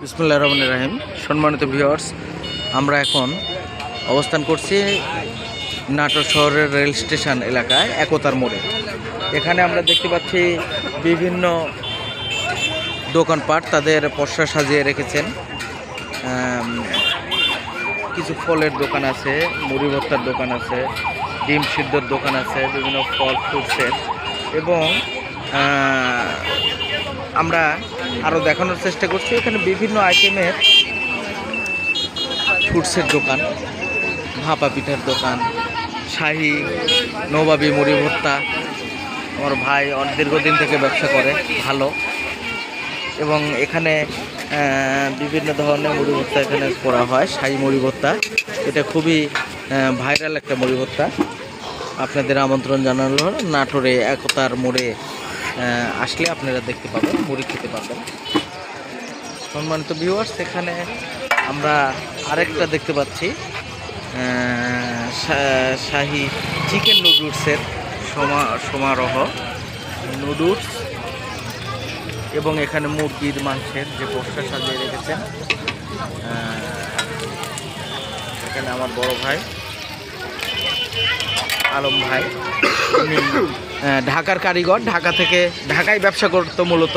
বিসমিল্লাহির রহমানির রহিম। সম্মানিত ভিউয়ার্স, আমরা এখন অবস্থান করছি নাটোর শহরের রেল স্টেশন এলাকায় একতার মোড়ে। এখানে আমরা দেখতে পাচ্ছি বিভিন্ন দোকানপাট তাদের পসরা সাজিয়ে রেখেছেন। কিছু ফলের দোকান আছে, মুড়ি ভর্তার দোকান আছে, ডিম সিদ্ধর দোকান আছে, বিভিন্ন ফল ফ্রুটসের, এবং আমরা আরও দেখানোর চেষ্টা করছি এখানে বিভিন্ন আইটেমের ফ্রুটসের দোকান, ভাপা পিঠার দোকান, শাহী নবাবী মুড়ি ভর্তা। আমার ভাই দীর্ঘদিন থেকে ব্যবসা করে ভালো, এবং এখানে বিভিন্ন ধরনের মুড়ি ভর্তা এখানে করা হয়। শাহী মুড়ি ভর্তা এটা খুবই ভাইরাল একটা মুড়ি ভর্তা। আপনাদের আমন্ত্রণ জানানো হলো, নাটোরে একতার মোড়ে আসলে আপনারা দেখতে পাবেন, মুড়ি খেতে পাবেন। সম্মানিত ভিউয়ার্স, এখানে আমরা আরেকটা দেখতে পাচ্ছি শাহী চিকেন নুডলসের সমারোহ নুডলস, এবং এখানে মুরগির মাংসের যে পোস্টার সাজিয়ে রেখেছেন। এখানে আমার বড় ভাই আলম ভাই, উনি ঢাকার কারিগর, ঢাকায় ব্যবসা করতো মূলত।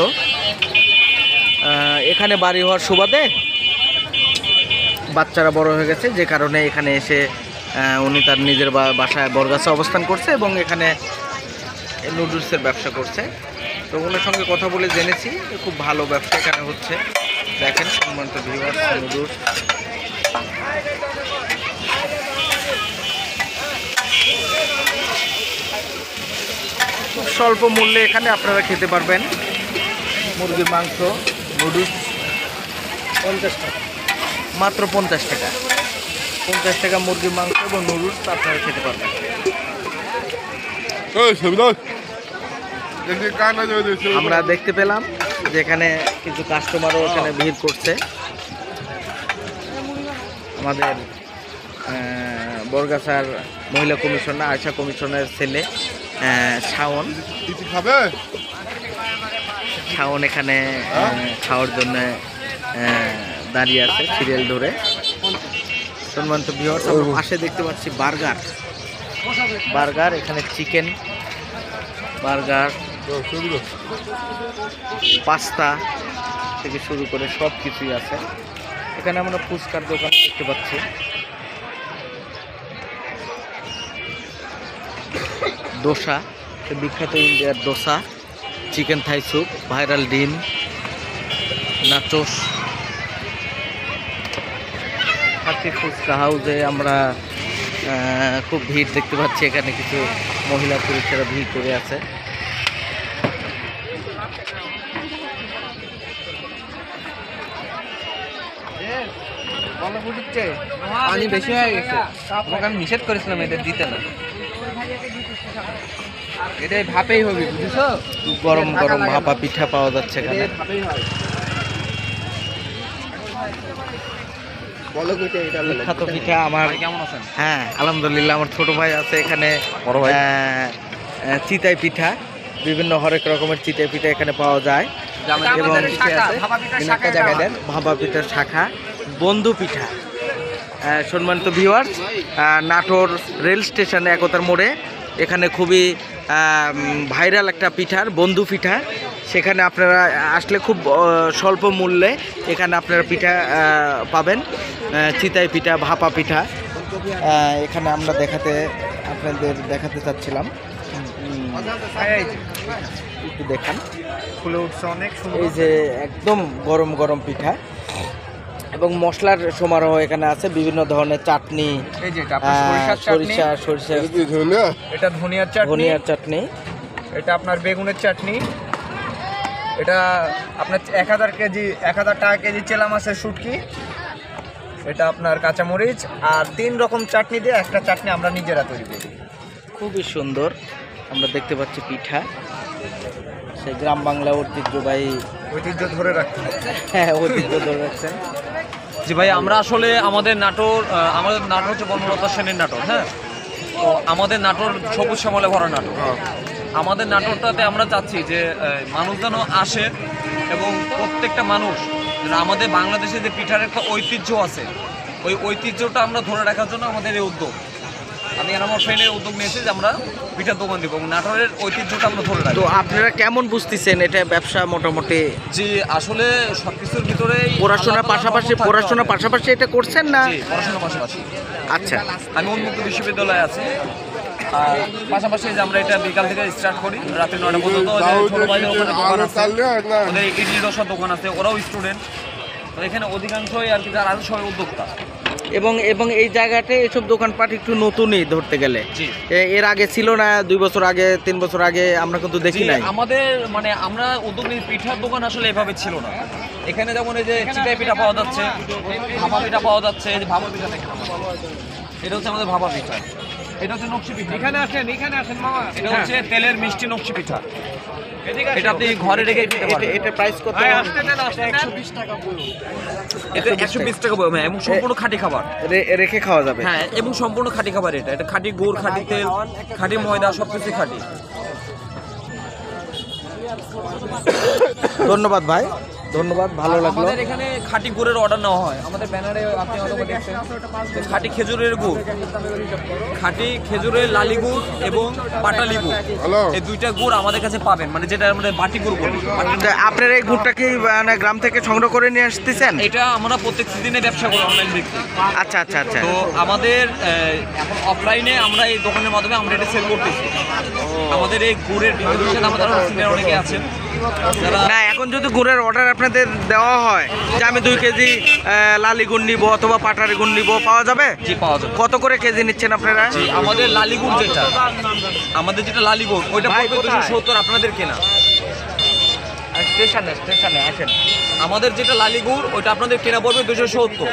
এখানে বাড়ি হওয়ার সুবাদে বাচ্চারা বড় হয়ে গেছে, যে কারণে এখানে এসে উনি তার নিজের বাসায় বরগাছে অবস্থান করছে এবং এখানে নুডলসের ব্যবসা করছে। তো ওনার সঙ্গে কথা বলে জেনেছি খুব ভালো ব্যবসা এখানে হচ্ছে। দেখেন সম্মানিত ভিউয়ার্স, নুডলস খুব স্বল্প মূল্যে এখানে আপনারা খেতে পারবেন। মুরগির মাংস, নুডলস 50 টাকা, মাত্র 50 টাকা। 50 টাকা মুরগির মাংস এবং নুডলস আপনারা খেতে পারবেন। আমরা দেখতে পেলাম যে এখানে কিছু কাস্টমারও এখানে ভিড় করছে। আমাদের বরগাছার মহিলা কমিশনার, আয়সা কমিশনের ছেলে শাওন এখানে খাওয়ার জন্য দাঁড়িয়ে আছে সিরিয়াল ধরে। সম্মানিত ভিউয়ার্স, পাশে দেখতে পাচ্ছি বার্গার, এখানে চিকেন বার্গার, পাস্তা থেকে শুরু করে সব কিছুই আছে। এখানে আমরা ফুচকার দোকান দেখতে পাচ্ছি। দোসা, বিখ্যাত ইন্ডিয়ার dosa, chicken Thai soup, viral ডিম, নাচোস। হাতি ফুচকা হাউসে আমরা খুব ভিড় দেখতে পাচ্ছি। এখানে কিছু মহিলা পুরুষেরা ভিড় করে আছে। পানি বেশি হয়ে গেছে, তোমাকে আমি নিষেধ করেছিলাম এদের দিতে না। এটাই ভাপেই হবে, বুঝেছো? গরম গরম ভাপা পিঠা পাওয়া যাচ্ছে এখানে। বিখ্যাত পিঠা আমার, কেমন আছেন? হ্যাঁ আলহামদুলিল্লাহ। আমার ছোট ভাই আছে এখানে, চিতাই পিঠা, বিভিন্ন হরেক রকমের চিতাই পিঠা এখানে পাওয়া যায়। এবং ভাপা পিঠার শাখা, বন্ধু পিঠা। সম্মানিত ভিউয়ার্স, নাটোর রেল স্টেশনে একতার মোড়ে এখানে খুবই ভাইরাল একটা পিঠার বন্ধু পিঠা। সেখানে আপনারা আসলে খুব স্বল্প মূল্যে এখানে আপনারা পিঠা পাবেন। চিতাই পিঠা, ভাপা পিঠা এখানে আমরা আপনাদের দেখাতে চাচ্ছিলাম। একটু দেখান, ফুলে উঠছে অনেক সুন্দর। এই যে একদম গরম গরম পিঠা, এবং মশলার সমারোহ এখানে আছে। বিভিন্ন ধরনের চাটনি, এই যে সরিষা, এটা ধনিয়ার চাটনি, এটা আপনার বেগুনের চাটনি, এটা আপনার 1000 টাকা কেজি চেলা মাছের শুটকি, এটা আপনার কাঁচামরিচ, আর 3 রকম চাটনি দিয়ে একটা চাটনি আমরা নিজেরা তৈরি করি। খুবই সুন্দর আমরা দেখতে পাচ্ছি পিঠা। সেই গ্রাম বাংলা ঐতিহ্য ধরে রাখতে হবে। হ্যাঁ, ঐতিহ্য ধরে রাখছেন। জি ভাই, আমরা আসলে আমাদের নাটোর হচ্ছে বনলতা সেনের নাটোর। হ্যাঁ, তো আমাদের নাটোর সবুজ শ্যামলে ভরা নাটোর। আমাদের নাটোরটাতে আমরা চাচ্ছি যে মানুষ যেন আসে এবং প্রত্যেকটা মানুষ আমাদের বাংলাদেশে যে পিঠার একটা ঐতিহ্য আছে, ওই ঐতিহ্যটা আমরা ধরে রাখার জন্য আমাদের এই উদ্যোগ। আমি আর আমার ফ্রেন্ডের উদ্যোগ নিয়েছি যে আমরা পিঠার দোকান দিব এবং নাটোরের ঐতিহ্যটা আমরা ধরে রাখবো। তো আপনারা কেমন বুঝতেছেন এটা ব্যবসা মোটামুটি? জি, আসলে সবকিছুর ভিতরে পড়াশোনার পাশাপাশি এটা করছেন না? পড়াশোনার পাশাপাশি। আচ্ছা, আমি উন্মুক্ত বিশ্ববিদ্যালয়ে আছি, আর পাশাপাশি যে আমরা এটা বিকাল থেকে স্টার্ট করি রাতে 9টা পর্যন্ত। ছোট ভাইদের ওখানে দোকান আছে, ওদের ইডলি ডোসার দোকান আছে, ওরাও স্টুডেন্ট। তো এখানে অধিকাংশই আর কি যারা আছে সবাই উদ্যোক্তা। এবং এই জায়গাতে এসব দোকানপাট একটু নতুনই ধরতে গেলে। জি, এর আগে ছিল না? 2 বছর আগে, 3 বছর আগে আমরা কিন্তু দেখি নাই। আমাদের মানে আমরা উদ্যোগ নিয়ে পিঠার দোকান আসলে এভাবে ছিল না। এখানে যেমন এই যে চিটাই পিঠা পাওয়া যাচ্ছে, ভাপা পিঠা পাওয়া যাচ্ছে। এই যে ভাপা পিঠা দেখেন, এটা হচ্ছে আমাদের ভাপা পিঠা। এটা হচ্ছে নকশি পিঠা। এখানে আসেন মামা। এটা হচ্ছে তেলের মিষ্টি নকশি পিঠা। এটা আপনি ঘরে রেখে খেতে পারবেন। এটা প্রাইস কত? 120 টাকা বলুন। এটা 120 টাকা বলুন এবং সম্পূর্ণ খাঁটি খাবার। রেখে খাওয়া যাবে? হ্যাঁ, এবং সম্পূর্ণ খাঁটি খাবার। এটা খাঁটি গুড়, খাঁটি তেল, খাঁটি ময়দা, সবকিছু খাঁটি। ধন্যবাদ ভাই, ধন্যবাদ, ভালো লাগলো। আমাদের এখানে খাঁটি গুড়ের অর্ডার নেওয়া হয়। আমাদের ব্যানারে আপনি হয়তো দেখছেন খাঁটি খেজুরের গুড়, খাঁটি খেজুরের লালি গুড় এবং পাটালি গুড়, এই দুইটা গুড় আমাদের কাছে পাবেন, মানে যেটা আমাদের বাটি গুড় বলি। আপনারা এই গুড়টা কি মানে গ্রাম থেকে সংগ্রহ করে নিয়ে আসতেছেন? এটা আমরা প্রত্যেক সিজনে ব্যবসা করি, অনলাইন বিক্রি। আচ্ছা আচ্ছা আচ্ছা। তো আমাদের এখন অফলাইনে আমরা এই দোকানের মাধ্যমে আমরা এটা সেল করতেছি। আমাদের এই গুড়ের বিভিন্ন আমাদের সিনিয়র অনেকে আছেন না, এখন যদি গুড়ের অর্ডার আপনাদের দেওয়া হয় যে আমি 2 কেজি লালি গুড় নিব অথবা পাটারি গুড় নিব, পাওয়া যাবে? জি, পাওয়া যাবে। কত করে কেজি নিচ্ছেন আপনারা? আমাদের লালি গুড় যেটা লালি গুড় ওইটা পড়বে 270, আপনাদের কেনা। স্টেশনে আসেন। আমাদের যেটা লালি গুড় ওইটা আপনাদের কেনা পড়বে 270,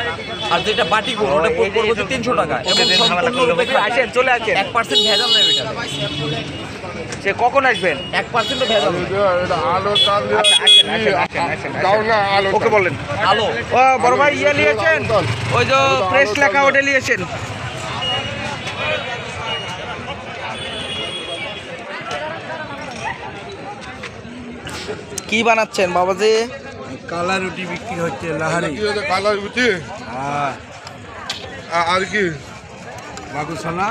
আর যেটা বাটি গুড় ওটা পড়বে 300 টাকা। এবং সম্পূর্ণরূপে আসেন, চলে আসেন। 1% ভেজাল নেই ওইটা। সে কখন আসবেন? 1% ভেজাল নেই। ওকে বলেন। আলো ও বড় ভাই ইয়ে নিয়েছেন, ওই যে প্রেস লেখা ওটা নিয়েছেন। কি বানাচ্ছেন বাবাজি? কালা রুটি বিক্রি হচ্ছে, লাহারি। কালা রুটি আর কি বাগুসানা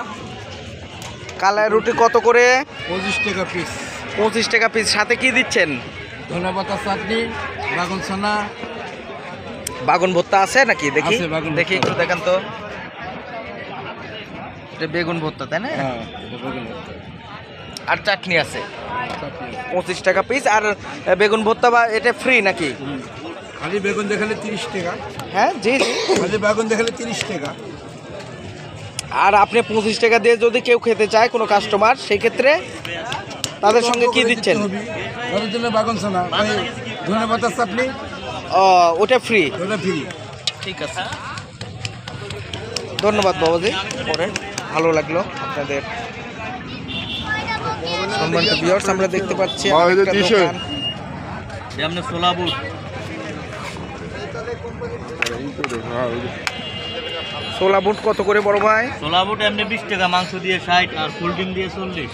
কালাই রুটি কত করে? 25 টাকা পিস। 25 টাকা পিস। সাথে কি দিচ্ছেন? ধনেপাতা চাটনি, বাগুসানা। বাগুন ভর্তা আছে নাকি? দেখি আছে, বাগুন দেখি ভর্তা। একটু দেখান তো। এটা বেগুন ভর্তা তাই না? আর চাটনি আছে 25 টাকা পিস। আর বেগুন ভর্তা বা এটা ফ্রি নাকি? খালি বেগুন দেখালে 30 টাকা। হ্যাঁ জি জি। খালি বেগুন দেখালে 30 টাকা। আর আপনি 25 টাকা দিয়ে যদি কেউ খেতে চায় কোনো কাস্টমার, সেই ক্ষেত্রে তাদের সঙ্গে কি দিচ্ছেন? তাদের জন্য বাগুসানা, ধনেপাতা চাটনি, ওটা ফ্রি? ওটা ফ্রি। ঠিক আছে, ধন্যবাদ বাবাজি। পরে ভালো লাগলো আপনাদের সম্মানিত ভিউয়ার্স। আমরা দেখতে পাচ্ছি একটা দোকান। আমরা ছোলা বুট। ছোলা বুট কত করে বড় ভাই? ছোলা বুট এমনি 20 টাকা, মাংস দিয়ে 60 আর ফুল ডিম দিয়ে 40।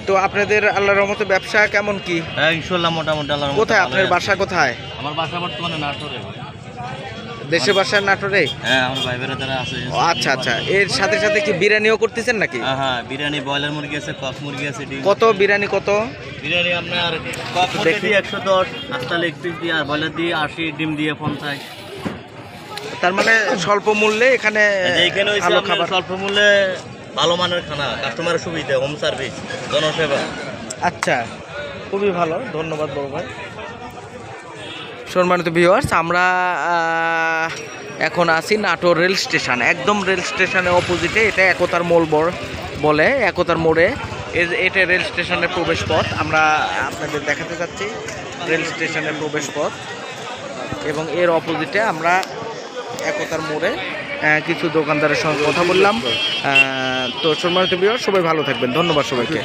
তো আপনাদের আল্লাহর রহমতে ব্যবসা কেমন কি? হ্যাঁ, ইনশাআল্লাহ মোটামুটি আল্লাহর রহমতে। কোথায় আপনার বাসা? কোথায়? আমার বাসা বর্তমানে নাটোরে। দেশে বাসার নাটোরে? হ্যাঁ, আমার ভাই বেড়াদারা আছে। আচ্ছা আচ্ছা। এর সাথে সাথে কি বিরিয়ানিও করতেছেন নাকি? হ্যাঁ, বিরিয়ানি, ব্রয়লার মুরগি আছে, কক মুরগি আছে, ডিম। কত বিরিয়ানি কত? বিরিয়ানি আপনার কক মুরগি দিয়ে 110, আস্তা লেগ পিস দিয়ে, আর ব্রয়লার দিয়ে 80, ডিম দিয়ে 50। তার মানে স্বল্প মূল্যে এখানে এইখানে হইছে ভালো আপনার খাবার। স্বল্প মূল্যে ভালো মানের খানা, কাস্টমারের সুবিধা, হোম সার্ভিস, জনসেবা। আচ্ছা, খুবই ভালো, ধন্যবাদ বড় ভাই। সম্মানিত ভিউয়ার্স, আমরা এখন আছি নাটোর রেল স্টেশন, একদম রেল স্টেশনের অপোজিটে। এটা একতার মোড় বলে, একতার মোড়ে এটা রেল স্টেশনের প্রবেশ পথ। আমরা আপনাদের দেখাতে যাচ্ছি রেল স্টেশনের প্রবেশ পথ, এবং এর অপোজিটে আমরা একতার মোড়ে কিছু দোকানদারের সঙ্গে কথা বললাম। তো সম্মানিত ভিউয়ার্স, সবাই ভালো থাকবেন, ধন্যবাদ সবাইকে।